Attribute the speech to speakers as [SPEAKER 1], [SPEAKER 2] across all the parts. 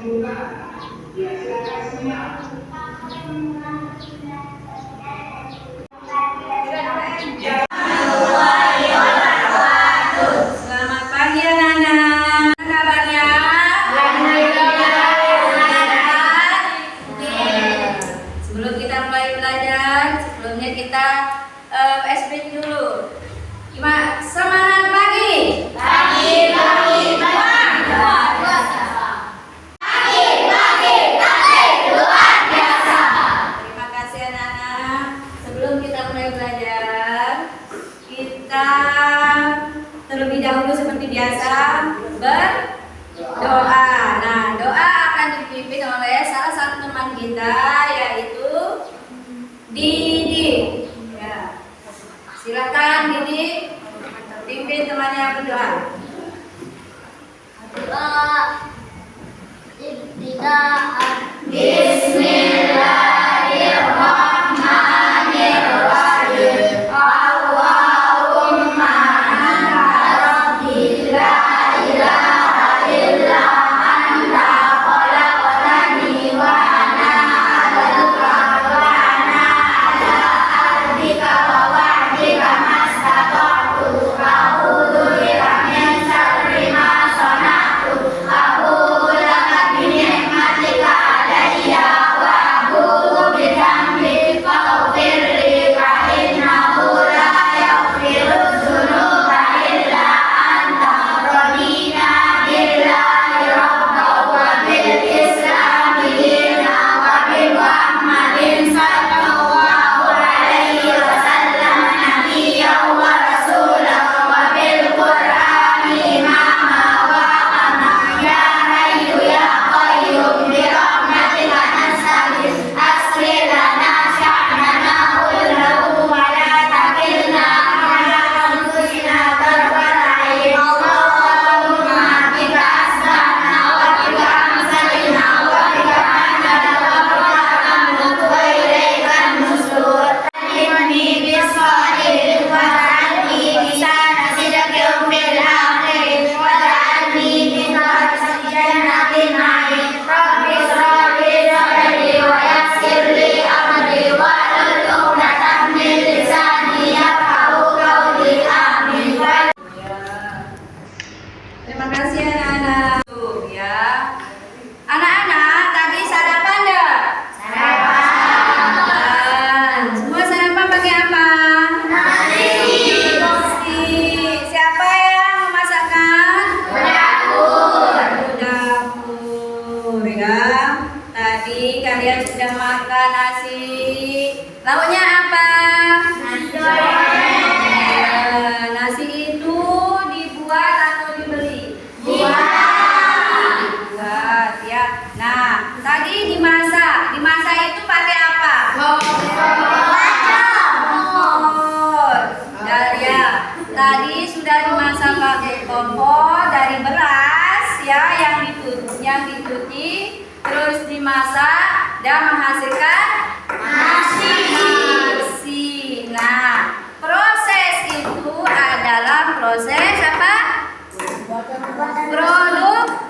[SPEAKER 1] Selamat pagi anak-anak. Apa kabarnya? Sebelum kita mulai belajar, sebelumnya kita SB dulu. Gimana? Semangat pagi. Terima kasih anak-anak. Sebelum kita mulai belajar, kita terlebih dahulu seperti biasa berdoa. Nah, doa akan dipimpin oleh salah satu teman kita, yaitu Didi. Ya. Silakan Didi, pimpin temannya berdoa.
[SPEAKER 2] Bismillahirrahmanirrahim. Allahumma anta rabbi la ilaha illa anta khalaqtani wa ana abduka wa ana ala ahdika wa wa'dika mastata'tu a'udzu bika min syarri ma sana'tu aqulu laka bi ni'matika alayya wa a'udzu bidzambi faghfir li fa innahu la yaghfiru dzunuba illa anta radina billahi rabban wa bil islami dinan wa bi muhammadin sallallahu alaihi wasallam nabiyyan wa rasulan wa bil qur'ani imama wa qama ya hayyu ya qayyum bi rahmatika nastaghith asli lana sya'nana kullahu wa la takilna ila anfusina tarfata 'ain Allahumma bika asbahna wa bika amsayna wa bika anana wa bika namut wa ilaika nusur alimni bis-shalihin wa ja'alni lisana sidqin fil akhirin wa ja'alni min warasati jannatin 'ain rabbi shrah li sadri wa yassir li amri wa hlul 'uqdatam min lisani yafqahu qawli amin.
[SPEAKER 1] Terima kasih anak-anak. Tuh, ya. Anak-anak, tadi sarapan enggak? Sarapan. Semua sarapan pakai apa? Nasi. Siapa yang memasakkan? Dapur, ya. Tadi kalian sudah makan nasi. Lauknya apa? Ya, nasi itu dibuat atau dibeli? Dibuat, ya. Nah, tadi dimasak. Dimasak itu pakai apa? Kompor. Ya. Tadi sudah dimasak pakai kompor dari beras, ya, yang dicuci, terus dimasak dan menghasilkan nasi. Nah, proses itu adalah proses apa?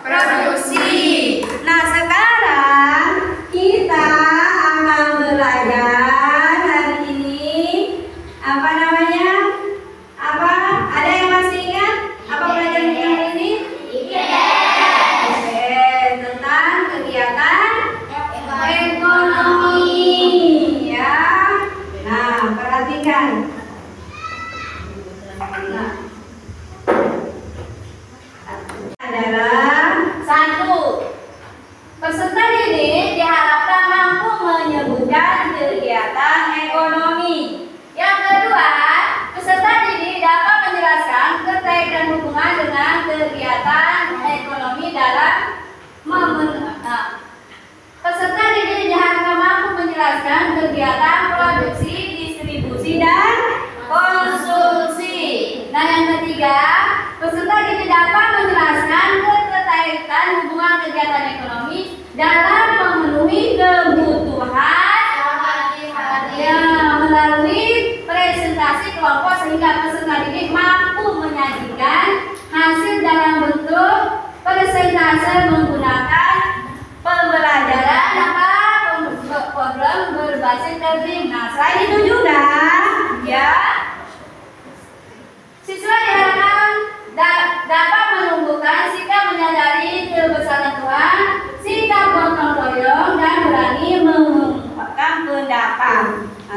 [SPEAKER 1] Produksi. Nah, sekarang kita akan belajar hari ini apa namanya? Apa? Ada yang masih ingat apa pelajaran kita hari ini? Oke, tentang kegiatan ekonomi, ya. Nah, perhatikan. Nah, adalah satu, peserta didik diharapkan mampu menyebutkan kegiatan ekonomi. Yang kedua, peserta didik dapat menjelaskan terkait dan hubungan dengan kegiatan ekonomi dalam peserta didik diharapkan mampu menjelaskan kegiatan produksi, distribusi, dan konsumsi. Nah, yang ketiga, peserta didik dapat menjelaskan keterkaitan hubungan kegiatan ekonomi dalam memenuhi kebutuhan melalui presentasi kelompok sehingga peserta didik mampu menyajikan hasil dalam bentuk persentase menggunakan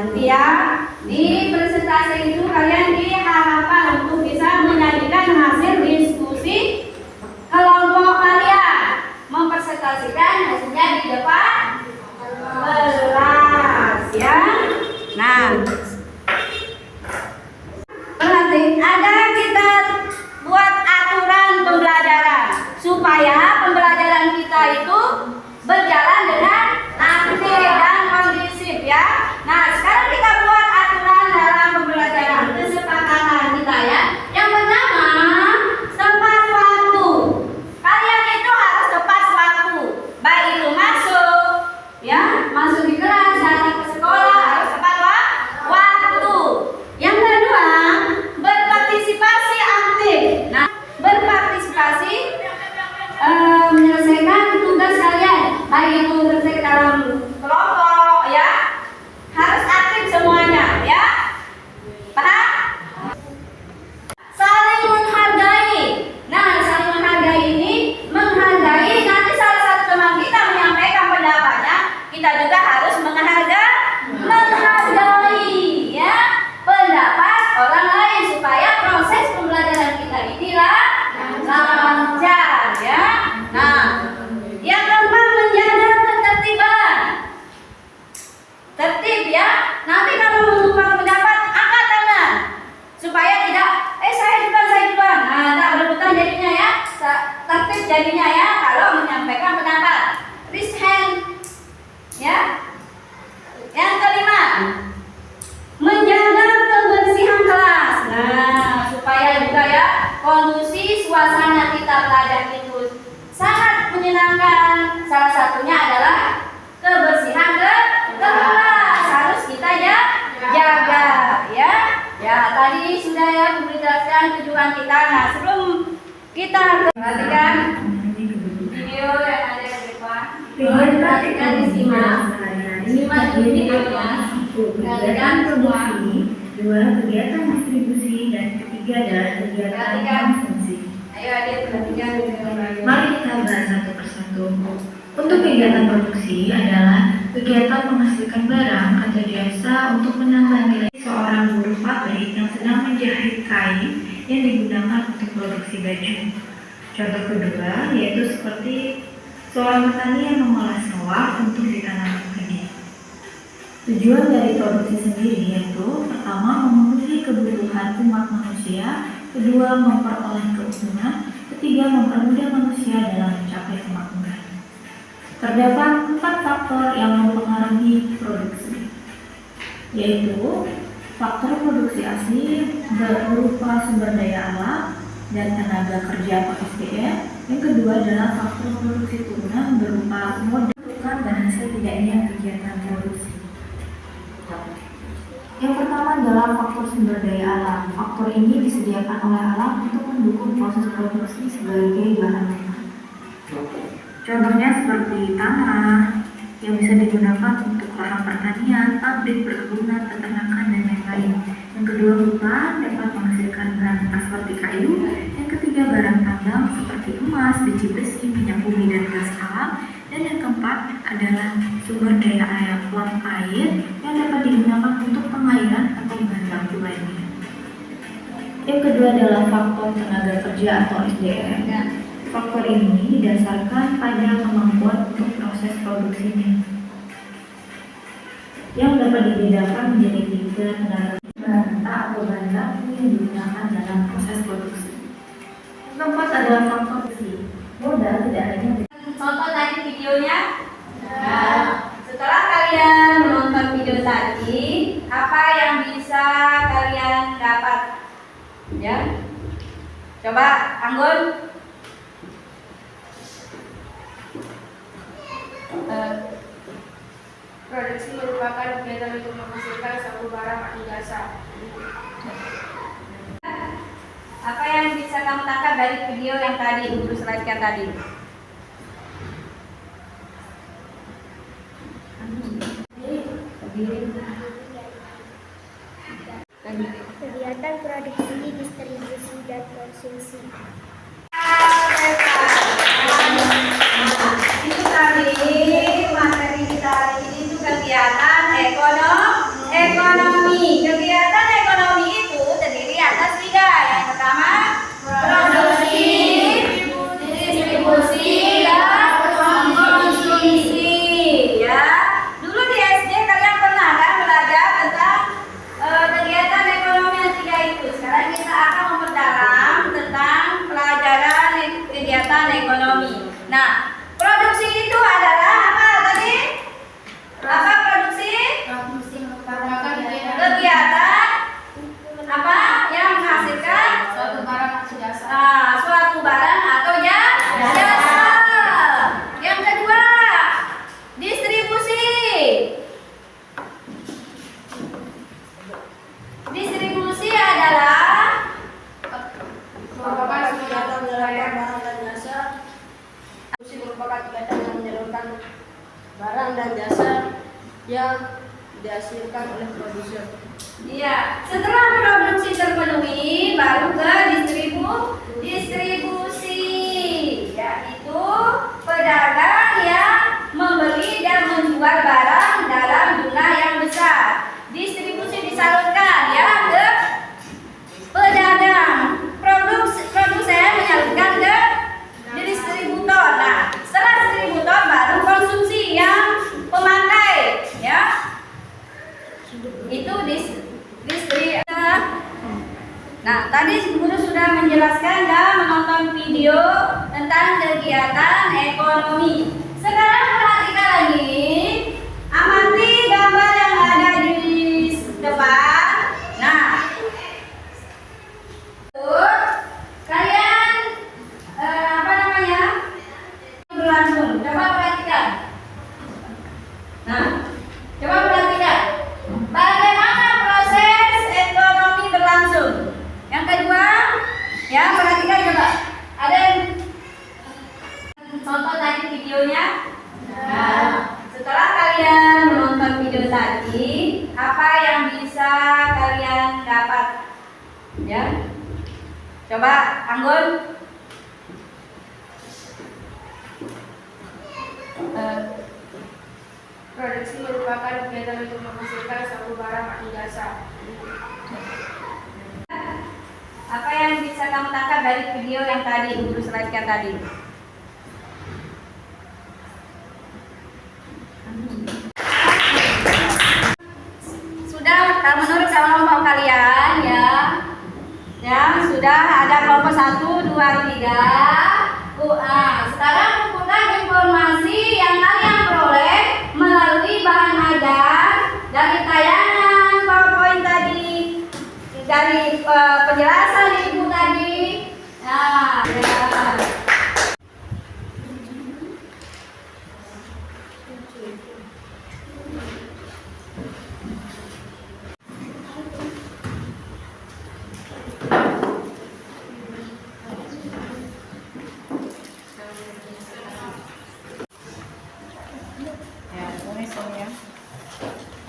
[SPEAKER 1] Nanti ya, di presentasi itu kalian diharapkan untuk bisa menyajikan hasil diskusi kelompok kalian, mempresentasikan hasilnya di depan kelas ya. Nah, berarti ada kita buat aturan pembelajaran supaya pembelajaran kita itu berjalan dengan aktif dan kondusif ya. Nah, sekarang kita buat aturan dalam pembelajaran, kesepakatan kita ya. Yang pertama, tepat waktu. Kalian itu harus tepat waktu. Baik itu masuk ya, masuk di kelas, datang ke sekolah harus tepat waktu. Yang kedua, berpartisipasi aktif. Nah, berpartisipasi menyelesaikan tugas kalian, baik itu terkait dalam kelompok ya, harus aktif semuanya ya. Paham? Saling menghargai. Nah, saling menghargai ini menghargai nanti salah satu teman kita menyampaikan pendapatnya, kita juga harus menghargai ya pendapat orang lain supaya proses pembelajaran kita ini lancar ya. Nah, yang keempat, menjaga ketertiban. Tertib ya. Nanti kalau mengungkapkan pendapat angkat tangan supaya tidak saya duluan. Nah, tak berebutan jadinya ya. Tertib jadinya ya kalau menyampaikan pendapat. Raise hand ya. Yang kelima, menjaga kebersihan kelas. Nah, supaya juga ya kondusif suasana kita belajar itu sangat menyenangkan. Salah satunya adalah kebersihan kelas, harus kita jaga ya. Ya, tadi sudah ya dijelaskan tujuan kita. Nah, sebelum kita perhatikan video yang ada di depan, perhatikan disimak videonya. Perhatikan semua.
[SPEAKER 2] Dua, kegiatan distribusi, dan ketiga adalah kegiatan konsumsi.
[SPEAKER 1] Ayo adik, perhatikan videonya.
[SPEAKER 2] Mari kita bahas satu persatu. Untuk kegiatan produksi adalah kegiatan menghasilkan barang atau jasa untuk menambah nilai. Seorang buruh pabrik yang sedang menjahit kain yang digunakan untuk produksi baju. Contoh kedua yaitu seperti seorang petani yang mengolah sawah untuk ditanam benih. Tujuan dari produksi sendiri yaitu pertama memenuhi kebutuhan umat manusia, kedua memperoleh keuntungan, ketiga mempermudah manusia dalam mencapai kemakmuran. Terdapat 4 faktor yang mempengaruhi produksi, yaitu faktor produksi asli berupa sumber daya alam dan tenaga kerja atau SDM. Yang kedua adalah faktor produksi turunan berupa modal dan hasil tidaknya kegiatan produksi. Yang pertama adalah faktor sumber daya alam. Faktor ini disediakan oleh alam untuk mendukung proses produksi sebagai bahan mentah. Contohnya seperti tanah yang bisa digunakan untuk lahan pertanian, pabrik, perkebunan, peternakan, dan lain-lain. Yang kedua, hutan dapat menghasilkan bahan seperti kayu. Yang ketiga, barang tambang seperti emas, biji besi, minyak bumi, dan gas alam. Dan yang keempat adalah sumber daya air yang dapat digunakan untuk pengairan atau bahan baku lainnya. Yang kedua adalah faktor tenaga kerja atau SDM. Faktor ini didasarkan pada kemampuan untuk proses produksinya, yang dapat dibedakan menjadi 3 tenaga bahan mentah atau bahan baku yang digunakan dalam proses produksi. Yang keempat adalah faktor produksi. Modal tidak hanya
[SPEAKER 1] Tonton tadi videonya. Nah, setelah kalian menonton video tadi, apa yang bisa kalian dapat? Ya, coba Anggun.
[SPEAKER 3] Produksi merupakan kegiatan untuk menghasilkan suatu barang atau jasa.
[SPEAKER 1] Apa yang bisa kamu tangkap dari video yang tadi, Ibu slide-kan tadi?
[SPEAKER 4] Kegiatan produksi, distribusi, dan konsumsi.
[SPEAKER 1] Itu tadi materi kita hari ini itu kegiatan ekonomi
[SPEAKER 3] merupakan kegiatan yang menyalurkan barang dan jasa yang dihasilkan oleh produser.
[SPEAKER 1] Iya, setelah produksi terpenuhi baru ke distribusi, yaitu pedagang yang membeli dan menjual barang dalam jumlah yang besar. Distribusi disalurkan ya ke pedagang, produsen menyalurkan ke distributor. Nah, setelah distributor baru konsumsi yang pemakai ya. Itu distributor. Nah, tadi guru sudah menjelaskan dan menonton video tentang kegiatan ekonomi. Sekarang perhatikan lagi, amati gambar yang ada di depan. Nah, kalian berlangsung. Coba perhatikan. Nah, coba perhatikan. Bagaimana proses ekonomi berlangsung? Yang kedua, ya perhatikan coba. Ada yang nonton tadi videonya? Nah, setelah kalian menonton video tadi, apa yang bisa kalian dapat? Ya, coba Anggun.
[SPEAKER 3] Produksi merupakan kegiatan untuk menghasilkan suatu barang atau jasa.
[SPEAKER 1] Apa yang bisa kamu tangkap dari video yang tadi guru slide-kan tadi? Sudah, menurut kelompok kalian ya sudah ada kelompok 1, 2, 3. Sekarang kumpulkan informasi yang kalian peroleh melalui bahan ajar dari tayangan PowerPoint tadi, dari penjelasan ibu tadi. Nah, ya.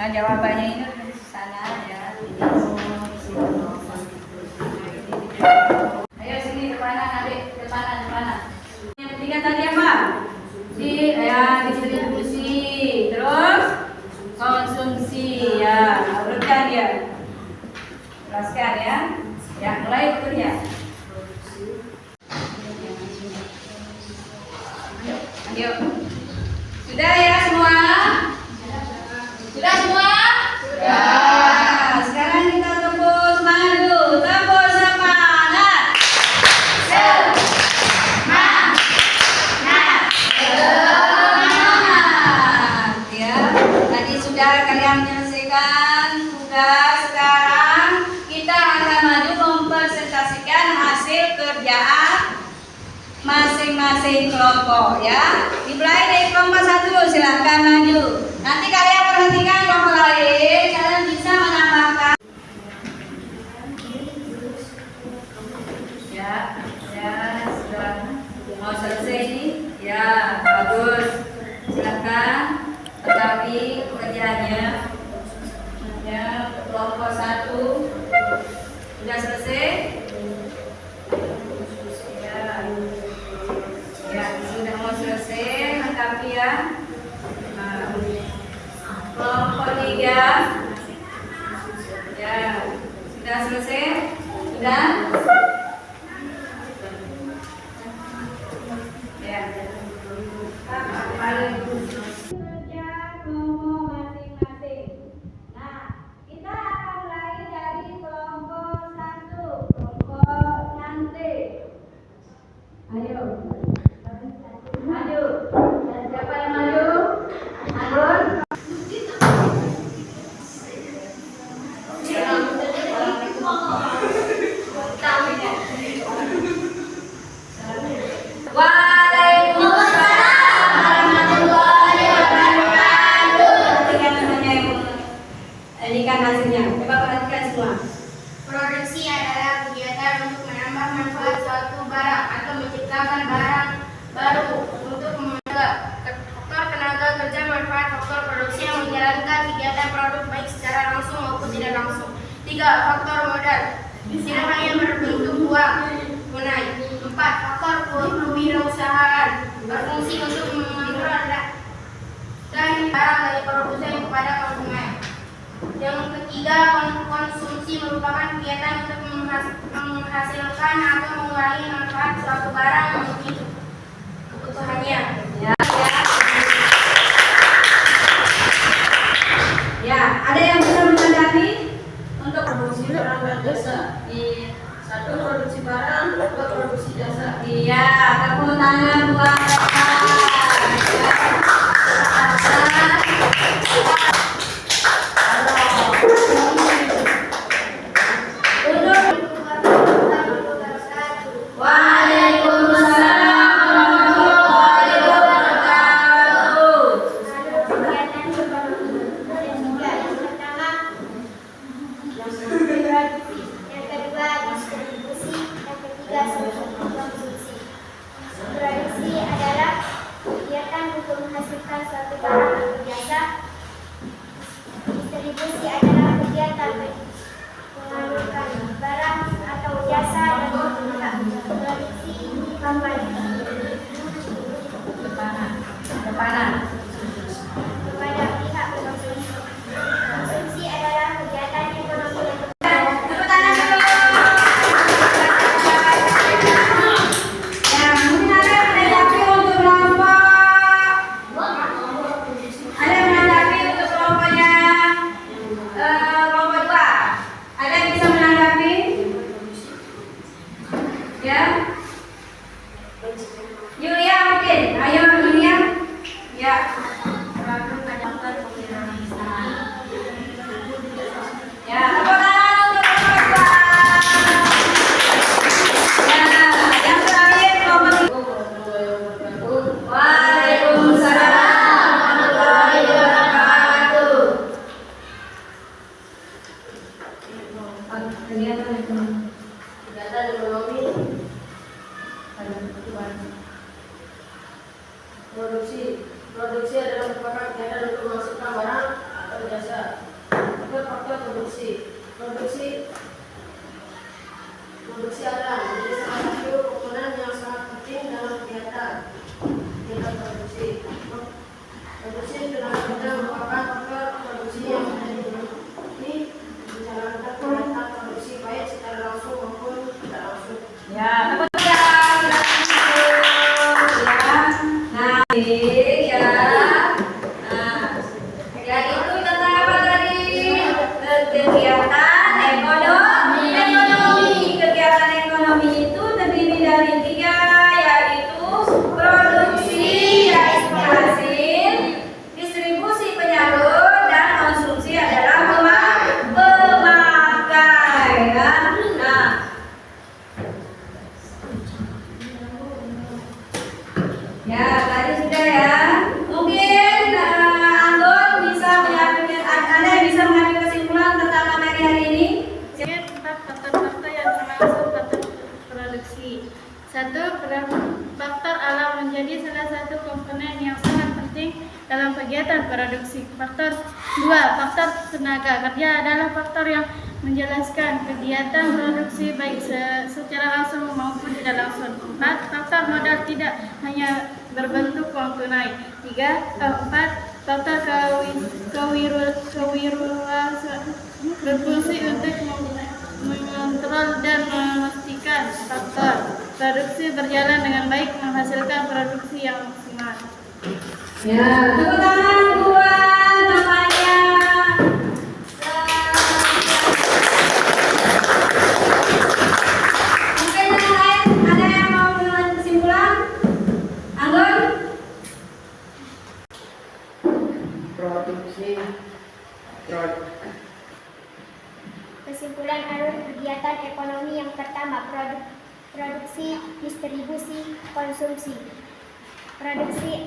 [SPEAKER 1] Nah, jawabannya ini ada di sana ya. Ayo sini depanan adik, depanan. Yang ketiga tadi apa? Distribusi, terus konsumsi ya. Urutkan ya. Jelaskan ya. Ya, mulai bekerja. Ayo. Sudah ya semua? Sudah semua? Sudah. Sekarang kita tepuk semangat dulu. Tepuk semangat. Semangat. Ya, tadi sudah kalian menyelesaikan tugas. Sekarang kita akan maju mempresentasikan hasil kerjaan masing-masing kelompok ya. Dimulai dari kelompok 1, silahkan maju. Nanti kalian perhatikan kelompok lain, kalian bisa menambahkan. Ya, sudah mau selesai ini. Ya, bagus. Silahkan tetapi kerjanya. Ya, kelompok 1 sudah selesai. Ya, sudah mau selesai, lengkapi ya. Kelompok 3 ya, sudah selesai? Sudah? Ya. Kerja kelompok masing-masing. Nah, kita akan mulai dari kelompok 1, kelompok Nante. Ayo. Maju. Siapa yang maju? Anggun. Waalaikumsalam warahmatullahi
[SPEAKER 5] barang dari produsen kepada konsumen. Yang ketiga, konsumsi merupakan kegiatan untuk menghasilkan atau mengurangi manfaat suatu barang memenuhi kebutuhannya.
[SPEAKER 1] Ya, ada yang bisa menanggapi untuk
[SPEAKER 3] Produksi barang dan jasa. Satu, produksi barang, dua, produksi jasa.
[SPEAKER 1] iya, tepuk tangan buat mereka. Waalaikumsalam warahmatullahi wabarakatuh.
[SPEAKER 4] Kegiatan ekonomi. Yang ketiga, yang pertama produksi, yang kedua distribusi, yang ketiga konsumsi. Produksi adalah kegiatan untuk menghasilkan suatu barang atau jasa. Distribusi adalah kegiatan mengalirkan barang atau jasa dan produksi kepada pihak konsumsi. Konsumsi adalah kegiatan ekonomi yang
[SPEAKER 1] Tepuk tangan dulu. Ya, mungkin ada yang menanggapi untuk ada yang menanggapi untuk kelompoknya kelompok 2. Ada yang bisa menanggapi? Ya. Yulia mungkin. Ayo Yulia. Ya. Ya, tepuk tangan untuk kelompok 2. Ya, yang terakhir kelompok 3. Waalaikumsalam warahmatullahi wabarakatuh. Kegiatan ekonomi.
[SPEAKER 3] Kegiatan ekonomi. Produksi adalah merupakan kegiatan untuk menghasilkan barang atau jasa. Faktor produksi adalah menjadi salah satu komponen yang sangat penting dalam kegiatan produksi. Produksi tenaga kerja merupakan faktor produksi yang menjalankan kegiatan produksi baik secara langsung maupun tidak langsung.
[SPEAKER 1] Ya, tepuk tangan. Ya. Nah, ya. Nah, ya itu tentang apa tadi? Kegiatan ekonomi. Kegiatan ekonomi itu terdiri dari 3, yaitu produksi yaitu hasil, distribusi penyalur, dan konsumsi adalah pemakai. Ya. Nah, ya, tadi sudah ya. Mungkin Anggun bisa mengambil kesimpulan tentang materi hari ini.
[SPEAKER 6] Tentang faktor-faktor yang termasuk faktor produksi. 1. Faktor alam menjadi salah satu komponen yang sangat penting dalam kegiatan produksi. Faktor 2. Faktor tenaga kerja adalah faktor yang menjelaskan kegiatan produksi baik secara langsung maupun tidak langsung. 4. Faktor modal tidak hanya berbentuk uang tunai. 4. Faktor kewirausahaan berfungsi untuk mengontrol dan memastikan faktor produksi berjalan dengan baik menghasilkan produksi yang maksimal.
[SPEAKER 1] Ya, tepuk tangan buat namanya. Mungkin yang lain ada yang mau mengambil kesimpulan? Anggun?
[SPEAKER 4] Kesimpulan alur kegiatan ekonomi yang pertama, produksi, distribusi, konsumsi. Produksi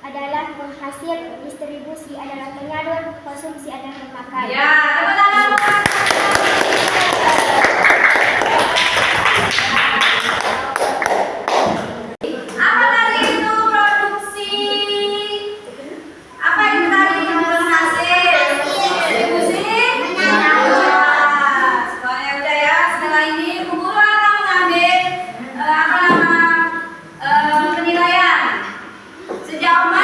[SPEAKER 4] adalah penghasil, distribusi adalah penyalur, konsumsi adalah pemakai.
[SPEAKER 1] Ya, tepuk tangan buat. Apa tadi itu produksi? Apa itu tadi penghasil? Distribusi? Semuanya udah ya. Setelah ini Bu Guru akan mengambil penilaian sejauh mana